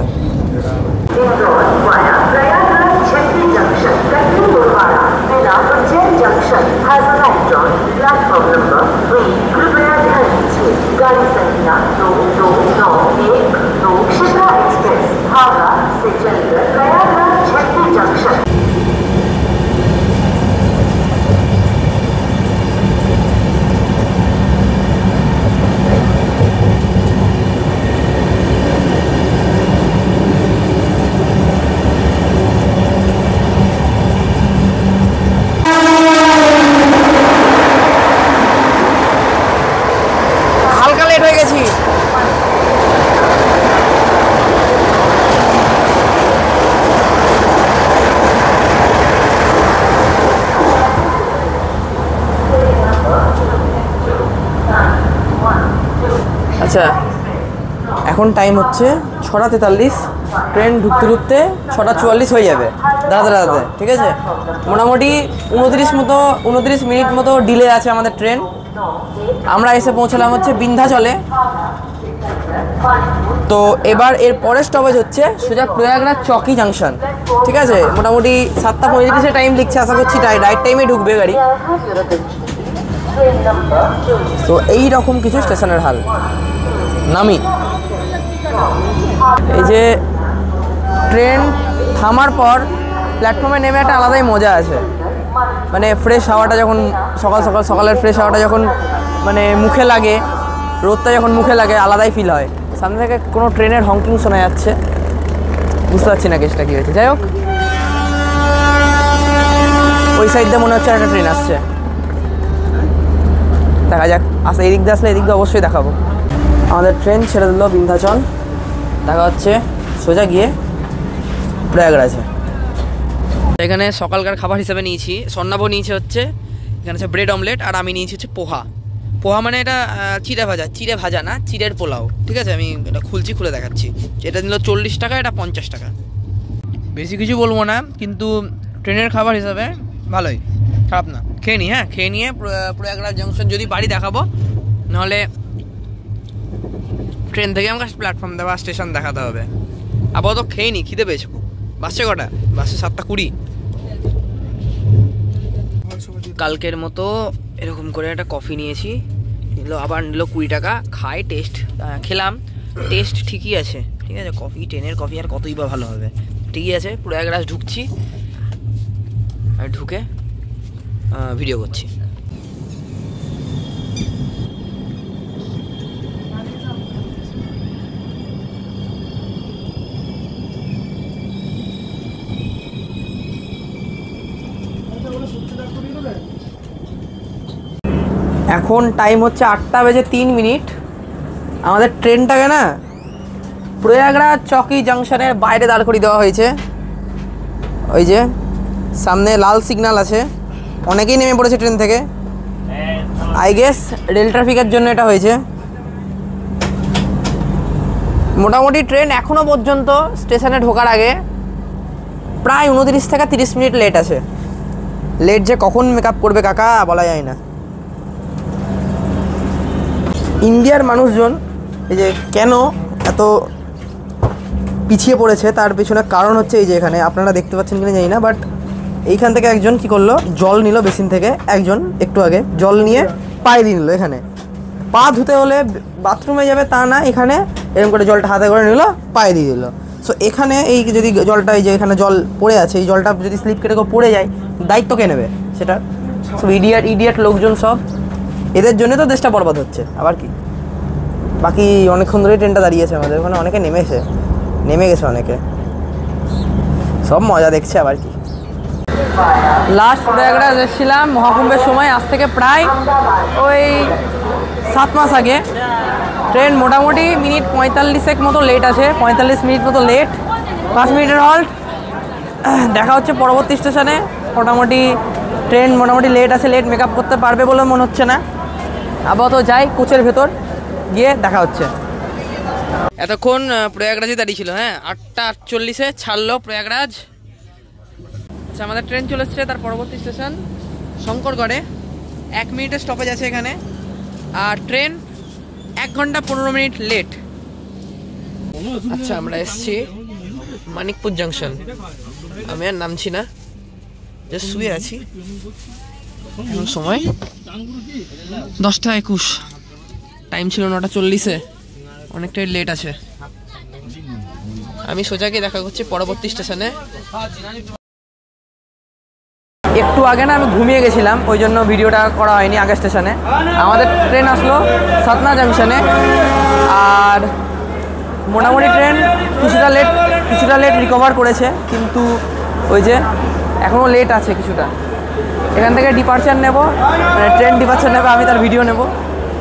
হালকা লেট হয়ে গেছি। আচ্ছা, এখন টাইম হচ্ছে 6:43। ট্রেন ঢুকতে ঢুকতে 6:44 হয়ে যাবে, দাঁড়াতে, ঠিক আছে। মোটামুটি 29 মিনিট মতো ডিলে আছে আমাদের ট্রেন। আমরা এসে পৌঁছলাম হচ্ছে বিন্ধ্যাচলে। তো এবার এর পরের স্টপেজ হচ্ছে সোজা প্রয়াগরাজ চৌকি জাংশন, ঠিক আছে। মোটামুটি 7:35 টাইম লিখছে, আশা করছি রাইট টাইমে ঢুকবে গাড়ি। তো এই রকম কিছু স্টেশনের হাল। নামি, এই যে ট্রেন থামার পর প্ল্যাটফর্মে নেমে একটা আলাদাই মজা আছে। মানে ফ্রেশ হাওয়াটা যখন সকালের ফ্রেশ হাওয়াটা যখন মানে মুখে লাগে, রোদটা যখন মুখে লাগে, আলাদাই ফিল হয়। সামনে থেকে কোনো ট্রেনের হংকিং শোনা যাচ্ছে, বুঝতে পারছি না কেসটা কী হয়েছে। যাই হোক, ওই সাইড দিয়ে মনে হচ্ছে একটা ট্রেন আসছে, দেখা যাক। আসলে এদিক দিয়ে আসলে এদিক দিয়ে অবশ্যই দেখাবো। আমাদের ট্রেন ছেড়ে দিল বিন্ধ্যাচল, দেখা হচ্ছে সোজা গিয়ে প্রয়াগরাজে। এখানে সকালকার খাবার হিসেবে নিয়েছি, স্বর্ণাভ নিয়েছে হচ্ছে এখানে হচ্ছে ব্রেড অমলেট, আর আমি নিয়েছি হচ্ছে পোহা। পোহা মানে এটা চিড়ে ভাজা না, চিড়ের পোলাও, ঠিক আছে। আমি এটা খুলে দেখাচ্ছি। এটা নিল 40 টাকা, এটা 50 টাকা। বেশি কিছু বলবো না, কিন্তু ট্রেনের খাবার হিসাবে ভালোই, খারাপ না। খেয়ে নিই, হ্যাঁ, খেয়ে নিয়ে প্রয়াগরাজ জংশন যদি বাড়ি দেখাবো, নাহলে ট্রেন থেকে আমাকে প্ল্যাটফর্ম দেওয়া স্টেশন দেখাতে হবে। আপাতত খেয়ে নিই, খিদে পেয়েছে খুব। বাসে কটা? বাসে 7:20। কালকের মতো এরকম করে একটা কফি নিয়েছি, আবার নিল 20 টাকা। খাই, খেলাম, টেস্ট ঠিকই আছে, ঠিক আছে। ট্রেনের কফি আর কতই বা ভালো হবে, ঠিকই আছে। প্রয়াগরাজ ঢুকছি, আমি ঢুকে ভিডিও করছি। এখন টাইম হচ্ছে 8:03। আমাদের ট্রেনটাকে না প্রয়াগরাজ চকি জাংশনের বাইরে দাঁড় করিয়ে দেওয়া হয়েছে। ওই যে সামনে লাল সিগন্যাল আছে, অনেকেই নেমে পড়েছে ট্রেন থেকে। আই গেস রেল ট্রাফিকের জন্য এটা হয়েছে। মোটামুটি ট্রেন এখনও পর্যন্ত স্টেশনে ঢোকার আগে প্রায় 29 থেকে 30 মিনিট লেট আছে। লেট যে কখন মেকআপ করবে কাকা বলা যায় না। ইন্ডিয়ার মানুষজন এই যে কেন এত পিছিয়ে পড়েছে তার পেছনে কারণ হচ্ছে এই যে এখানে আপনারা দেখতে পাচ্ছেন কিনা জানি না, বাট এইখান থেকে একজন কি করলো, জল নিল বেসিন থেকে, একজন একটু আগে জল নিয়ে পায়ে দিয়ে নিল। এখানে পা ধুতে হলে বাথরুমে যাবে তা না, এখানে এরকম করে জলটা হাতে করে নিল, পায়ে দিয়ে দিল। সো এখানে এই যদি জলটা এই যে এখানে জল পড়ে আছে, এই জলটা যদি স্লিপ কেটে পড়ে যায় দায়িত্ব কে নেবে সেটা? সব ইডিয়েট লোকজন সব, এদের জন্য তো দেশটা বরবাদ হচ্ছে। আবার কি, বাকি অনেকক্ষণ ধরেই ট্রেনটা দাঁড়িয়েছে আমাদের ওখানে, অনেকে নেমে গেছে অনেকে, সব মজা দেখছে। আবার কি, লাস্ট প্রয়াগরাজ এসেছিলাম মহাকুম্ভের সময়, আজ থেকে প্রায় ওই 7 মাস আগে। ট্রেন মোটামুটি মিনিট 45 মতো লেট আছে, 45 মিনিট মতো লেট, 5 মিনিটের হল্ট। দেখা হচ্ছে পরবর্তী স্টেশনে। মোটামুটি ট্রেন মোটামুটি লেট আছে, লেট মেকআপ করতে পারবে বলে মনে হচ্ছে না। আপাতত যাই কোচের ভেতর, গিয়ে দেখা হচ্ছে। এতক্ষণ প্রয়াগরাজে দাঁড়িয়ে ছিল। হ্যাঁ, 8:48 ছাড়লো প্রয়াগরাজ। আচ্ছা, আমাদের ট্রেন চলে এসছে, তার পরবর্তী স্টেশন শঙ্করগড়ে। 1 মিনিটের স্টপেজ আছে এখানে, আর ট্রেন 1 ঘন্টা 15 মিনিট লেট। আচ্ছা, আমরা এসছি মানিকপুর জাংশন। আমি আর নামছি না, জাস্ট শুয়ে আছি। এখন সময় 10:21, টাইম ছিল 9:40। অনেকটাই লেট আছে। আমি সোজাকে দেখা করছি পরবর্তী স্টেশনে। একটু আগে না আমি ঘুমিয়ে গেছিলাম, ওই জন্য ভিডিওটা করা হয়নি আগের স্টেশনে। আমাদের ট্রেন আসলো সাতনা জাংশনে, আর মোটামুটি ট্রেন কিছুটা লেট রিকভার করেছে, কিন্তু ওই যে এখনও লেট আছে কিছুটা। এখান থেকে ডিপার্চার নেব, মানে ট্রেন ডিপার্চার নেবে, আমি তার ভিডিও নেব।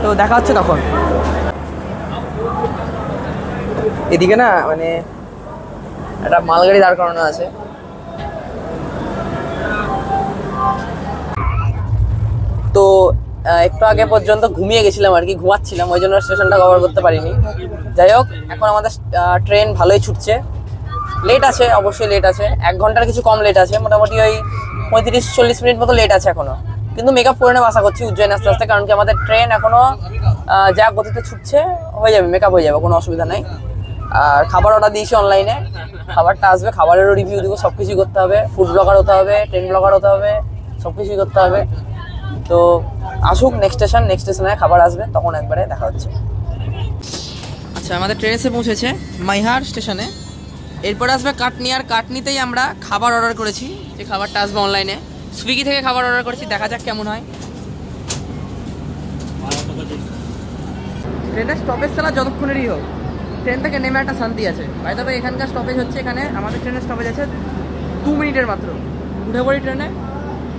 তো দেখা হচ্ছে তখন। এদিকে না মানে একটা মালগাড়ি দাঁড় করানো আছে। তো একটু আগে পর্যন্ত ঘুমিয়ে গেছিলাম আর কি, ঘুমাচ্ছিলাম, ওই জন্য স্টেশনটা কভার করতে পারিনি। যাই হোক, এখন আমাদের ট্রেন ভালোই ছুটছে। লেট আছে, অবশ্যই লেট আছে, 1 ঘন্টার কিছু কম লেট আছে। মোটামুটি ওই 35-40 মিনিট মতো লেট আছে এখনো, কিন্তু মেকআপ করে নেবো আশা করছি উজ্জয়ন আস্তে আস্তে। কারণ কি আমাদের ট্রেন এখনো যা গতিতে ছুটছে হয়ে যাবে, মেকআপ হয়ে যাবে, কোনো অসুবিধা নেই। আর খাবার অর্ডার দিয়েছি অনলাইনে, খাবারটা আসবে, খাবারেরও রিভিউ দিব, সব কিছুই করতে হবে। ফুড ব্লগার হতে হবে, ট্রেন ব্লগার হতে হবে, সব কিছুই করতে হবে। তো আসুক নেক্সট স্টেশনে খাবার আসবে, তখন একবারে দেখা হচ্ছে। আচ্ছা, আমাদের ট্রেন এসে পৌঁছেছে মাইহার স্টেশনে। এরপরে আসবে কাটনি, আর কাটনিতেই আমরা খাবার অর্ডার করেছি, যে খাবারটা আসবে অনলাইনে। সুইগি থেকে খাবার অর্ডার করেছি, দেখা যাক কেমন হয়। ট্রেনের স্টপেজ চালা যতক্ষণেরই হোক, ট্রেন থেকে নেমে একটা শান্তি আছে। হয়তো এখানকার স্টপেজ হচ্ছে, এখানে আমাদের ট্রেনের স্টপেজ আছে 2 মিনিটের মাত্র। উঠে পড়ি ট্রেনে,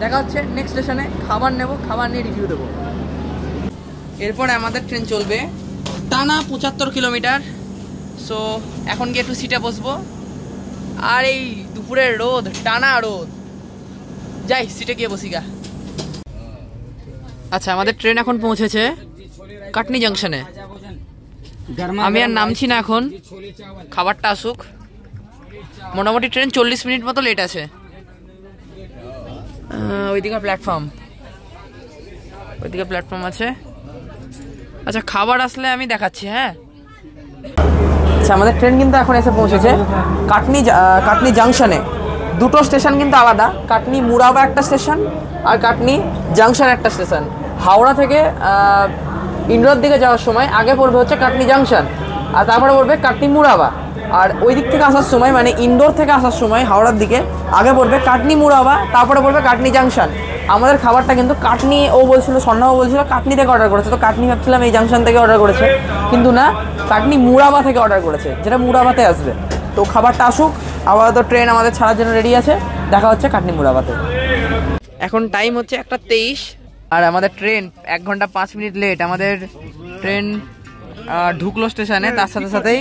দেখা হচ্ছে নেক্সট স্টেশনে। খাবার নেব, খাবার নিয়ে রিভিউ দেবো। এরপরে আমাদের ট্রেন চলবে টানা 75 কিলোমিটার। সো এখন গিয়ে একটু সিটে বসবো, আর এই দুপুরের রোদ, টানা রোদ, যাই সিটে গিয়ে বসি গা। আচ্ছা, আমাদের ট্রেন এখন পৌঁছেছে কাটনি জাংশনে। আমি আর নামছি না এখন, খাবারটা আসুক। মোটামুটি ট্রেন 40 মিনিট মতো লেট আছে। ওইদিকে প্ল্যাটফর্ম আছে। আচ্ছা, খাবার আসলে আমি দেখাচ্ছি। হ্যাঁ, আচ্ছা, আমাদের ট্রেন কিন্তু এখন এসে পৌঁছেছে কাটনি জাংশনে। দুটো স্টেশন কিন্তু আলাদা, কাটনি মুরাবা একটা স্টেশন, আর কাটনি জাংশন একটা স্টেশন। হাওড়া থেকে ইন্ডোর দিকে যাওয়ার সময় আগে পড়বে হচ্ছে কাটনি জাংশন, আর তারপরে পড়বে কাটনি মুরাবা। আর ওই দিক থেকে আসার সময় মানে ইনডোর থেকে আসার সময় হাওড়ার দিকে আগে পড়বে কাটনি মুরাবা, তারপরে পড়বে কাটনি জাংশন। আমাদের খাবারটা কিন্তু কাটনি, ও বলছিল, স্বর্ণাও বলছিল কাটনি থেকে অর্ডার করেছে, তো কাটনি ভাবছিলাম এই জাংশন থেকে অর্ডার করেছে, কিন্তু না, কাটনি মুরাবা থেকে অর্ডার করেছে, যেটা মুরাবাতে আসবে। তো খাবারটা আসুক, আপাতত ট্রেন আমাদের ছাড়ার জন্য রেডি আছে, দেখা হচ্ছে কাটনি মুরাবাতে। এখন টাইম হচ্ছে 1:23 আর আমাদের ট্রেন 1 ঘন্টা 5 মিনিট লেট। আমাদের ট্রেন ঢুকলো স্টেশনে, তার সাথে সাথেই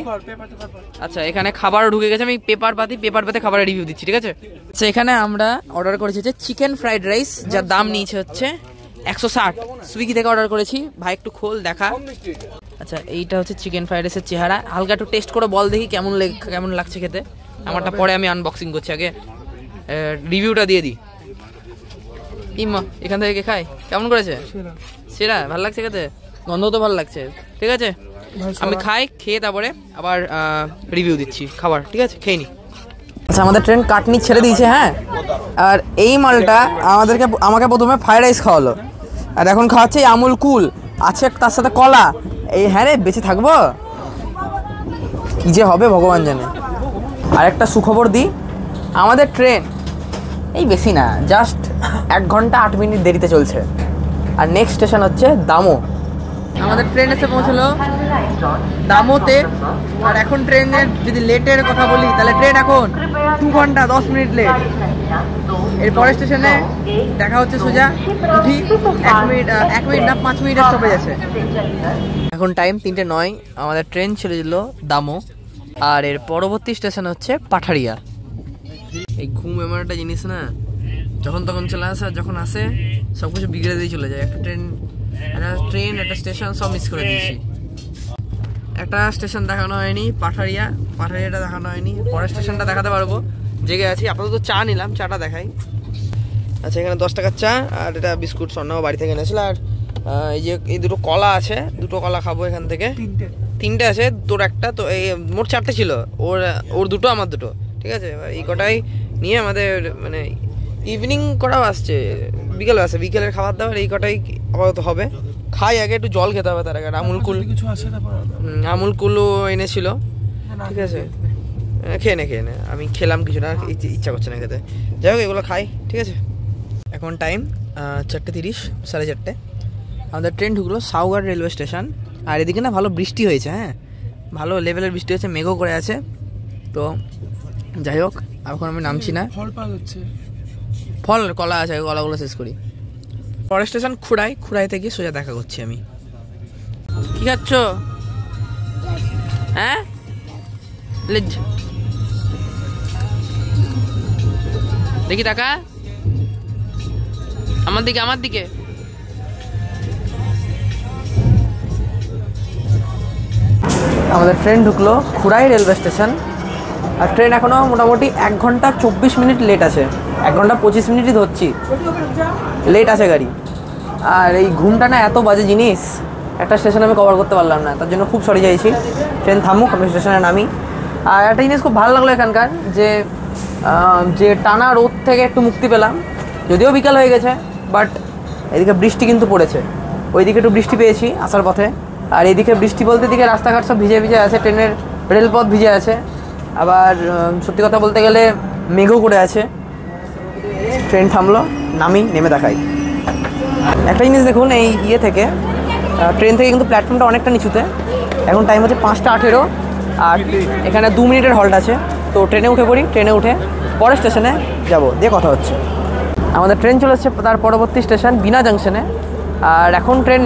আচ্ছা এখানে খাবারও ঢুকে গেছে। আমি পেপার পাতে খাবারের রিভিউ দিচ্ছি, ঠিক আছে? আচ্ছা এখানে আমরা অর্ডার করেছি হচ্ছে চিকেন ফ্রাইড রাইস, যার দাম নিয়েছে হচ্ছে 160। সুইগি থেকে অর্ডার করেছি। ভাই একটু খোল দেখা। আচ্ছা এইটা হচ্ছে চিকেন ফ্রাইড রাইসের চেহারা, হালকা একটু টেস্ট করে বল দেখি কেমন লাগছে খেতে। আমারটা পরে আমি আনবক্সিং করছি, আগে রিভিউটা দিয়ে দিই। ইমা এখান থেকে খাই, কেমন করেছে? সেরা, ভালো লাগছে খেতে, গন্ধ তো ভালো লাগছে, ঠিক আছে? আমি খাই, খেয়ে তারপরে আবার রিভিউ দিচ্ছি খাবার, ঠিক আছে? খেয়ে নি। আচ্ছা আমাদের ট্রেন কাটনি ছেড়ে দিয়েছে, হ্যাঁ। আর এই মালটা আমাকে প্রথমে ফ্রাইড রাইস খাওয়ালো, আর এখন খাওয়াচ্ছে আমুল কুল, আছে তার সাথে কলা। এই হ্যাঁ রে, বেঁচে থাকবো, কি যে হবে ভগবান জানে। আর একটা সুখবর দিই, আমাদের ট্রেন এই বেশি না, জাস্ট 1 ঘন্টা 8 মিনিট দেরিতে চলছে। আর নেক্সট স্টেশন হচ্ছে দামো। আমাদের ট্রেন এসে পৌঁছলো দামোতে। আর এখন ট্রেনের যদি লেটের কথা বলি, তাহলে ট্রেন এখন 2 ঘন্টা 10 মিনিট লেট। এর পরের স্টেশনে দেখা হচ্ছে সোজা উঠি, 1 মিনিট না 5 মিনিটের স্টপেজ আছে। এখন টাইম 3:09, আমাদের ট্রেন ছেড়ে দিল দামো। আর এর পরবর্তী স্টেশন হচ্ছে পাঠারিয়া। এই ঘুম এমন একটা জিনিস না, যখন তখন চলে আসে, আর যখন আসে সব কিছু বিগড়ে দিয়ে চলে যায়। একটা ট্রেন একটা স্টেশন সব মিস করে দিয়েছি। একটা স্টেশন দেখানো হয়নি, পাঠারিয়াটা দেখানো হয়নি। পরের স্টেশনটা দেখাতে পারবো, জেগে আছি। আপাতত চা নিলাম, চাটা দেখাই। আচ্ছা এখানে 10 টাকার চা, আর এটা বিস্কুট স্বর্ণাও বাড়ি থেকে এনেছিল। আর এই যে এই দুটো কলা আছে, দুটো কলা খাবো এখান থেকে। 3টে আছে, তোর একটা, তো এই মোট 4টে ছিল, ওর দুটো আমার দুটো, ঠিক আছে? এই কটাই নিয়ে আমাদের মানে ইভিনিং করাও আসছে, বিকেলে আসে, বিকেলের খাবার দাবার এই কটাই আপাতত হবে। খাই আগে, একটু জল খেতে হবে তার আগে। আমুল কুলও এনেছিল, ঠিক আছে? খেয়ে নে, আমি খেলাম কিছু না, ইচ্ছা করছে না খেতে। যাই হোক এগুলো খাই, ঠিক আছে? এখন টাইম 4:30, 4:30। আমাদের ট্রেন ঢুকলো সাউগার রেলওয়ে স্টেশন। আর এদিকে না ভালো বৃষ্টি হয়েছে, হ্যাঁ, ভালো লেভেলের বৃষ্টি হয়েছে, মেঘও করে আছে। তো যাই হোক এখন আমি নামছি না, ফল কলা আছে, কলাগুলো শেষ করি। পরের স্টেশন খুড়াই থেকে সোজা দেখা করছি আমি। কি খাচ্ছ? হ্যাঁ দেখি টাকা আমার দিকে। আমাদের ট্রেন ঢুকলো খুড়াই রেলওয়ে স্টেশন। আর ট্রেন এখনো মোটামুটি 1 ঘন্টা 24 মিনিট লেট আছে, 1 ঘন্টা 25 মিনিটই ধরছি, লেট আছে গাড়ি। আর এই ঘুমটা না এত বাজে জিনিস, একটা স্টেশন আমি কভার করতে পারলাম না, তার জন্য খুব সরি চাইছি। ট্রেন থামুক, আমি স্টেশনে নামি। আর একটা জিনিস খুব ভালো লাগলো এখানকার, যে টানা রোদ থেকে একটু মুক্তি পেলাম, যদিও বিকাল হয়ে গেছে, বাট এদিকে বৃষ্টি কিন্তু পড়েছে। ওইদিকে একটু বৃষ্টি পেয়েছি আসার পথে, আর এদিকে বৃষ্টি বলতে দিকে রাস্তাঘাট সব ভিজে আছে, ট্রেনের রেলপথ ভিজে আছে। আবার সত্যি কথা বলতে গেলে মেঘও করে আছে। ট্রেন থামলো, নেমে দেখাই। একটা জিনিস দেখুন, এই থেকে ট্রেন থেকে কিন্তু প্ল্যাটফর্মটা অনেকটা নিচুতে। এখন টাইম হচ্ছে 5:18, আর এখানে 2 মিনিটের হল্ট আছে। তো ট্রেনে উঠে পড়ি, ট্রেনে উঠে পরের স্টেশনে যাব, দিয়ে কথা হচ্ছে। আমাদের ট্রেন চলে এসেছে তার পরবর্তী স্টেশন বিনা জাংশনে। আর এখন ট্রেন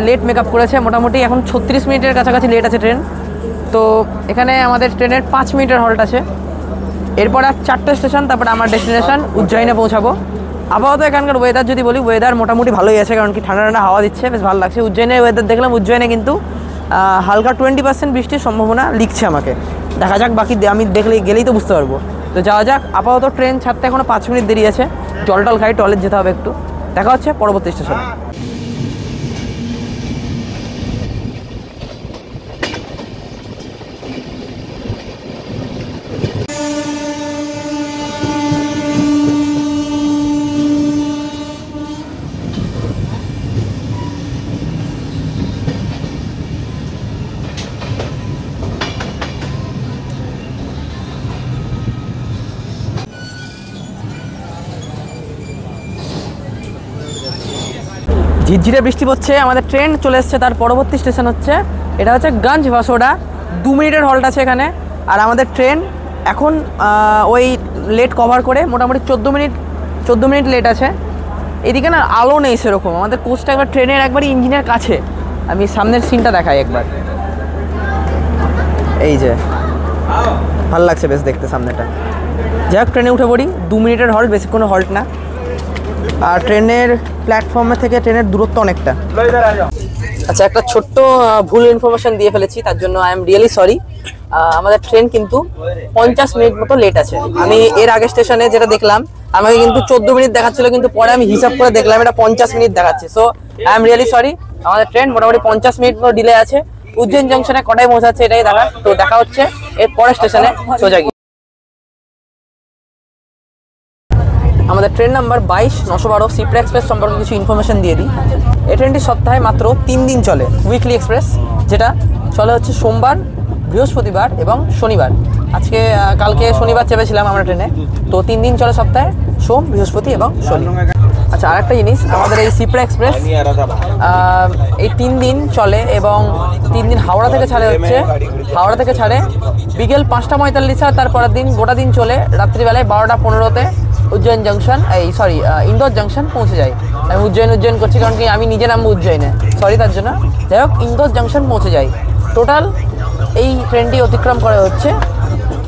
লেট মেকআপ করেছে, মোটামুটি এখন 36 মিনিটের কাছাকাছি লেট আছে ট্রেন। তো এখানে আমাদের ট্রেনের 5 মিনিটের হল্ট আছে। এরপর আর 4টে স্টেশন, তারপরে আমার ডেস্টিনেশন উজ্জয়িনে পৌঁছাবো। আপাতত এখানকার ওয়েদার যদি বলি, ওয়েদার মোটামুটি ভালোই আছে, কারণ কি ঠান্ডা ঠান্ডা হাওয়া দিচ্ছে, বেশ ভালো লাগছে। উজ্জয়িনের ওয়েদার দেখলাম, উজ্জয়িনে কিন্তু হালকা 20% বৃষ্টির সম্ভাবনা লিখছে আমাকে। দেখা যাক, বাকি আমি গেলেই তো বুঝতে পারবো। তো যাওয়া যাক। আপাতত ট্রেন ছাড়তে এখনো 5 মিনিট দেরি আছে, জল খাই, টয়লেট যেতে হবে একটু। দেখা হচ্ছে পরবর্তী স্টেশনে। ঝিরঝিরে বৃষ্টি পড়ছে, আমাদের ট্রেন চলে এসছে, তার পরবর্তী স্টেশন হচ্ছে এটা হচ্ছে গঞ্জ ভাসোডা। 2 মিনিটের হল্ট আছে এখানে। আর আমাদের ট্রেন এখন ওই লেট কভার করে মোটামুটি 14 মিনিট লেট আছে। এদিকে না আলো নেই সেরকম, আমাদের কোচটা একবার ট্রেনের একবারই ইঞ্জিনের কাছে। আমি সামনের সিনটা দেখাই একবার, এই যে ভালো লাগছে বেশ দেখতে সামনেটা। যাই হোক ট্রেনে উঠে পড়ি, 2 মিনিটের হল্ট, বেশিক্ষণ হল্ট না। আর ট্রেনের প্ল্যাটফর্মের থেকে ট্রেনের দূরত্ব অনেকটা। আচ্ছা, একটা ছোট্ট ভুল ইনফরমেশন দিয়ে ফেলেছি, তার জন্য আই এম রিয়েলি সরি। আমাদের ট্রেন কিন্তু 50 মিনিট মতো লেট আছে। আমি এর আগে স্টেশনে যেটা দেখলাম আমাকে কিন্তু 14 মিনিট দেখাচ্ছিল, কিন্তু পরে আমি হিসাব করে দেখলাম এটা 50 মিনিট দেখাচ্ছে। So I am really sorry. আমাদের ট্রেন মোটামুটি 50 মিনিট মতো ডিলে আছে। উজ্জয়ন জাংশনে কটায় পৌঁছাচ্ছে এটাই দেখার। তো দেখা হচ্ছে এর পরের স্টেশনে সোজা গিয়ে। আমাদের ট্রেন নাম্বার 22-912 সিপ্রা এক্সপ্রেস সম্পর্কে কিছু ইনফরমেশন দিয়ে দিই। এই ট্রেনটি সপ্তাহে মাত্র 3 দিন চলে, উইকলি এক্সপ্রেস, যেটা চলে হচ্ছে সোমবার, বৃহস্পতিবার এবং শনিবার। কালকে শনিবার চেপেছিলাম আমরা ট্রেনে। তো 3 দিন চলে সপ্তাহে, সোম, বৃহস্পতি এবং শনি। আচ্ছা, আরেকটা জিনিস, আমাদের এই সিপ্রা এক্সপ্রেস এই 3 দিন চলে এবং 3 দিন হাওড়া থেকে ছাড়ে বিকেল 5:45, আর তারপরের দিন গোটা দিন চলে রাত্রিবেলায় 12:15-তে উজ্জয়ন জাংশন, ইন্দোর জাংশন পৌঁছে যায়। আমি উজ্জয়ন করছি কারণ কি আমি নিজে নামবো উজ্জয়নে, সরি তার জন্য। যাই হোক, ইন্দোর জাংশন পৌঁছে যায়। টোটাল এই ট্রেনটি অতিক্রম করে হচ্ছে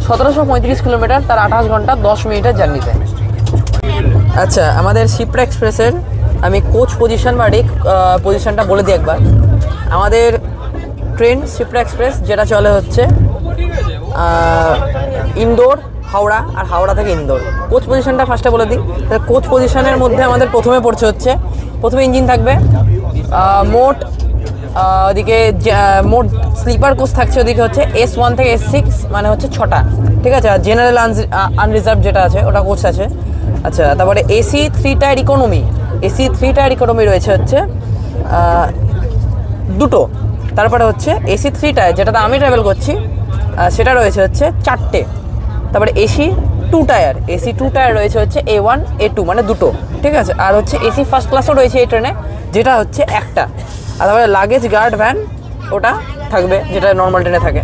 1735 কিলোমিটার, তার 28 ঘন্টা 10 মিনিটের জার্নিতে। আচ্ছা, আমাদের সিপ্রা এক্সপ্রেসের আমি কোচ পজিশন বা রেক পজিশনটা বলে দিই একবার। আমাদের ট্রেন সিপ্রা এক্সপ্রেস যেটা চলে হচ্ছে ইন্দোর, হাওড়া, আর হাওড়া থেকে ইন্দোর। কোচ পজিশনটা ফার্স্টে বলে দিই। কোচ পজিশনের মধ্যে আমাদের প্রথমে ইঞ্জিন থাকবে। মোট স্লিপার কোচ থাকছে ওদিকে হচ্ছে S1 থেকে S6, মানে হচ্ছে 6টা, ঠিক আছে। আর জেনারেল আনরিজার্ভ যেটা আছে ওটা কোচ আছে। আচ্ছা, তারপরে এসি 3 টায়ার ইকোনমি রয়েছে হচ্ছে 2টো। তারপরে হচ্ছে এসি 3 টায়ার যেটাতে আমি ট্রাভেল করছি সেটা রয়েছে হচ্ছে 4টে। তারপরে এসি 2 টায়ার রয়েছে হচ্ছে A1 A2, মানে 2টো, ঠিক আছে। আর হচ্ছে এসি ফার্স্ট ক্লাসও রয়েছে এই ট্রেনে, যেটা হচ্ছে 1টা। আর তারপরে লাগেজ গার্ড ভ্যান ওটা থাকবে, যেটা নর্মাল ট্রেনে থাকে।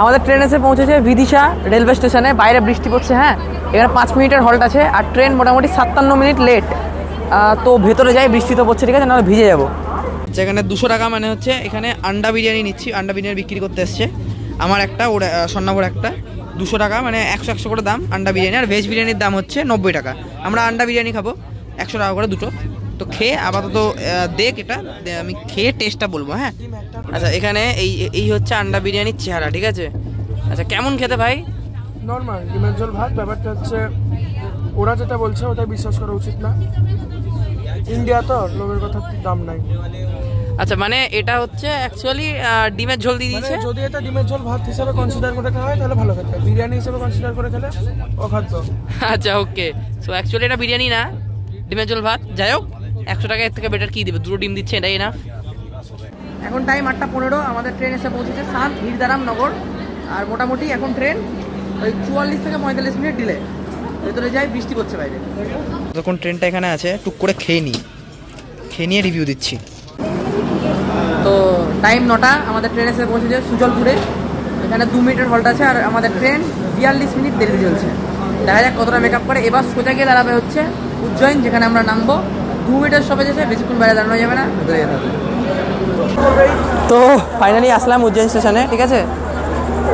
আমাদের ট্রেন এসে পৌঁছেছে বিদিশা রেলওয়ে স্টেশনে। বাইরে বৃষ্টি পড়ছে, হ্যাঁ, এখানে 5 মিনিটের হল্ট আছে। আর ট্রেন মোটামুটি 57 মিনিট লেট। তো ভেতরে যাই, বৃষ্টি তো পড়ছে, ঠিক আছে, নাহলে ভিজে যাবো। যেখানে 200 টাকা মানে হচ্ছে এখানে আন্ডা বিরিয়ানি নিচ্ছি। আন্ডা বিরিয়ানি বিক্রি করতে এসছে। আমার একটা, ওর স্বর্ণাভর একটা, 200 টাকা, মানে 100 করে দাম আন্ডা বিরিয়ানি। আর ভেজ বিরিয়ানির দাম হচ্ছে 90 টাকা। আমরা আন্ডা বিরিয়ানি খাবো 100 টাকা করে দুটো। তো খেয়ে আপাতত দেখ, এটা আমি খেয়ে টেস্টটা বলবো, হ্যাঁ। আচ্ছা, এখানে এই হচ্ছে আন্ডা বিরিয়ানির চেহারা, ঠিক আছে। আচ্ছা, কেমন খেতে ভাই? নর্মাল ডিমের ঝোল ভাত। ব্যাপারটা হচ্ছে ওরা যেটা বলছে ওটা বিশ্বাস করা উচিত না। ইন্ডিয়া তো লোকের কথা দাম নাই। আচ্ছা, মানে এটা হচ্ছে অ্যাকচুয়ালি ডিমের ঝোল দিয়ে দিয়েছে। যদি এটা ডিমের ঝোল ভাত হিসেবে কনসিডার করে খাওয়া হয় তাহলে ভালো খেতে, বিরিয়ানি হিসেবে কনসিডার করে খেলে অখাদ্য। আচ্ছা, ওকে। সো অ্যাকচুয়ালি এটা বিরিয়ানি না, ডিমের ঝোল ভাত। যাই হোক, 100 টাকা এর থেকে বেটার কি দেবে, 2টো ডিম দিচ্ছে, এটাই না। এখন টাইম 8:15, আমাদের ট্রেন এসে পৌঁছেছে সাত হিরদারাম নগর। আর মোটামুটি এখন ট্রেন ওই 44 থেকে 45 মিনিট ডিলে। ভেতরে যাই, বৃষ্টি পড়ছে বাইরে। যখন ট্রেনটা এখানে আছে টুক করে খেয়ে নিয়ে রিভিউ দিচ্ছি। তো টাইম 9টা, আমাদের ট্রেন এসে পৌঁছেছে সুজলপুরে। এখানে 2 মিনিটের হল্ট আছে। আর আমাদের ট্রেন 42 মিনিট দেরিতে চলছে। দেখা যাক কতটা মেকআপ করে। এবার সোজা গিয়ে দাঁড়াবে হচ্ছে উজ্জয়ন, যেখানে আমরা নামবো। 2 মিনিটের স্টপেজ আছে, বেশিক্ষণ বাইরে দাঁড়ানো যাবে না, ভেতরে যেতে হবে। তো ফাইনালি আসলাম উজ্জয়ন স্টেশনে, ঠিক আছে।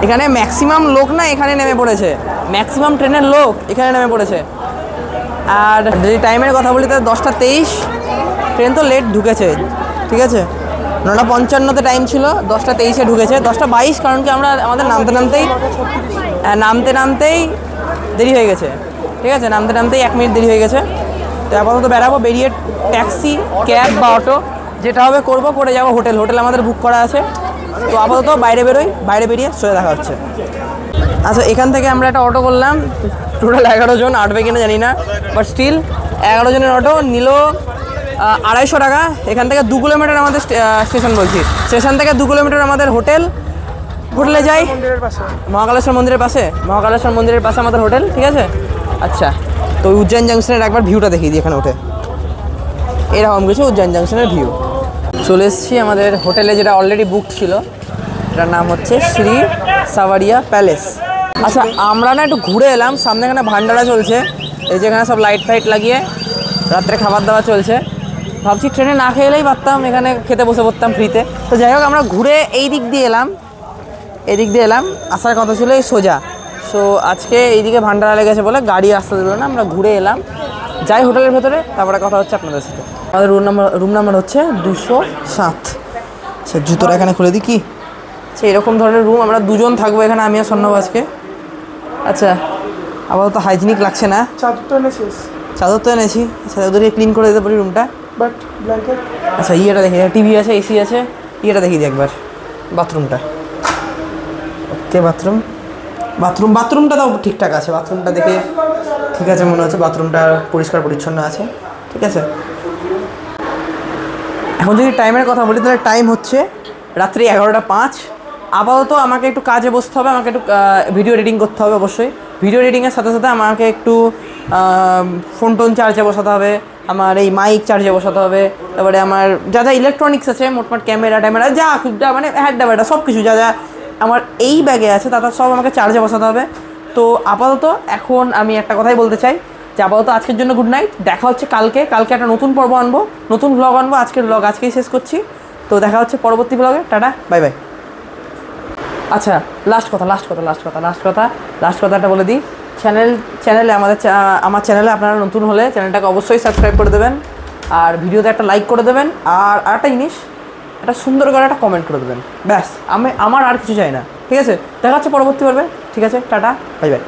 এখানে ম্যাক্সিমাম লোক না এখানে নেমে পড়েছে, ম্যাক্সিমাম ট্রেনের লোক এখানে নেমে পড়েছে। আর যদি টাইমের কথা বলি তাহলে 10:23, ট্রেন তো লেট ঢুকেছে, ঠিক আছে। 9:55-তে টাইম ছিল, 10:23-এ ঢুকেছে। 10:22, কারণ কি আমাদের নামতে নামতেই দেরি হয়ে গেছে, ঠিক আছে। নামতে নামতেই 1 মিনিট দেরি হয়ে গেছে। তো আপাতত বেরাবো, বেরিয়ে ট্যাক্সি, ক্যাব বা অটো যেটা হবে করে যাবো হোটেল আমাদের বুক করা আছে। তো আপাতত বাইরে বেরোই, বাইরে বেরিয়ে সোজা দেখা হচ্ছে। আচ্ছা, এখান থেকে আমরা একটা অটো করলাম। টোটাল 11 জন, আটবে কিনা জানি না, বাট স্টিল 11 জনের অটো নিল 250 টাকা। এখান থেকে 2 কিলোমিটার আমাদের স্টেশন থেকে 2 কিলোমিটার আমাদের হোটেলে যাই, মহাকালেশ্বর মন্দিরের পাশে আমাদের হোটেল, ঠিক আছে। আচ্ছা, তো উজ্জয়ন জাংশনের একবার ভিউটা দেখিয়ে দিই এখানে উঠে। এরকম কিছু উজ্জয়ন জাংশনের ভিউ। চলে এসেছি আমাদের হোটেলে, যেটা অলরেডি বুক ছিল। এটার নাম হচ্ছে শ্রী সাভারিয়া প্যালেস। আচ্ছা, আমরা না একটু ঘুরে এলাম, সামনে এখানে ভান্ডারা চলছে, এই যেখানে সব লাইট ফাইট লাগিয়ে রাত্রে খাবার দাবার চলছে। ভাবছি ট্রেনে না খেয়ে এলেই পারতাম, এখানে খেতে বসে পড়তাম ফ্রিতে। তো যাই হোক, আমরা ঘুরে এই দিক দিয়ে এলাম, আসার কথা ছিল এই সোজা। সো আজকে এইদিকে ভান্ডারা লেগেছে বলে গাড়ি আসতে দিল না, আমরা ঘুরে এলাম, যাই হোটেলের ভেতরে, তারপরে কথা হচ্ছে আপনাদের সাথে। আমাদের রুম নাম্বার হচ্ছে 207। আচ্ছা, জুতোটা এখানে খুলে দিই কি? আচ্ছা, এরকম ধরনের রুম, আমরা দুজন থাকবো এখানে, আমি আর স্বর্ণব আজকে। আচ্ছা, আপাতত হাইজিনিক লাগছে না, চাদর তো এনেছি। আচ্ছা, ওদেরকে ক্লিন করে দিতে পারি রুমটা, বাট ব্ল্যাঙ্কেট। আচ্ছা, ইয়েটা দেখি, টিভি আছে, এসি আছে, ইয়েটা দেখি দিই একবার, বাথরুমটা। ওকে, বাথরুমটা তো ঠিকঠাক আছে, বাথরুমটা দেখে ঠিক আছে মনে হচ্ছে, বাথরুমটা পরিষ্কার পরিচ্ছন্ন আছে, ঠিক আছে। এখন যদি টাইমের কথা বলি, তাহলে টাইম হচ্ছে রাত্রি 11:05। আপাতত আমাকে একটু কাজে বসতে হবে, আমাকে একটু ভিডিও এডিটিং করতে হবে অবশ্যই। ভিডিও এডিটিংয়ের সাথে সাথে আমাকে একটু ফোন টোন চার্জে বসাতে হবে, আমার এই মাইক চার্জে বসাতে হবে, তারপরে আমার যা যা ইলেকট্রনিক্স আছে, মোটমাট ক্যামেরা যা মানে হ্যাড্ডা ব্যাডা সব কিছু যা আমার এই ব্যাগে আছে, তারা সব আমাকে চার্জে বসাতে হবে। তো আপাতত এখন আমি একটা কথাই বলতে চাই, যে আপাতত আজকের জন্য গুড নাইট। দেখা হচ্ছে কালকে একটা নতুন পর্ব আনবো, নতুন ব্লগ আনবো। আজকের ব্লগ আজকেই শেষ করছি, তো দেখা হচ্ছে পরবর্তী ব্লগে। Tata, bye bye. আচ্ছা, লাস্ট কথাটা বলে দিই। চ্যানেলে আমার চ্যানেলে আপনারা নতুন হলে চ্যানেলটাকে অবশ্যই সাবস্ক্রাইব করে দেবেন, আর ভিডিওতে একটা লাইক করে দেবেন, আর একটা জিনিস, একটা সুন্দর করে একটা কমেন্ট করে দেবেন, ব্যাস। আমার আর কিছু চাই না, ঠিক আছে। দেখা হচ্ছে পরবর্তী পর্বে, ঠিক আছে। Tata, bye bye.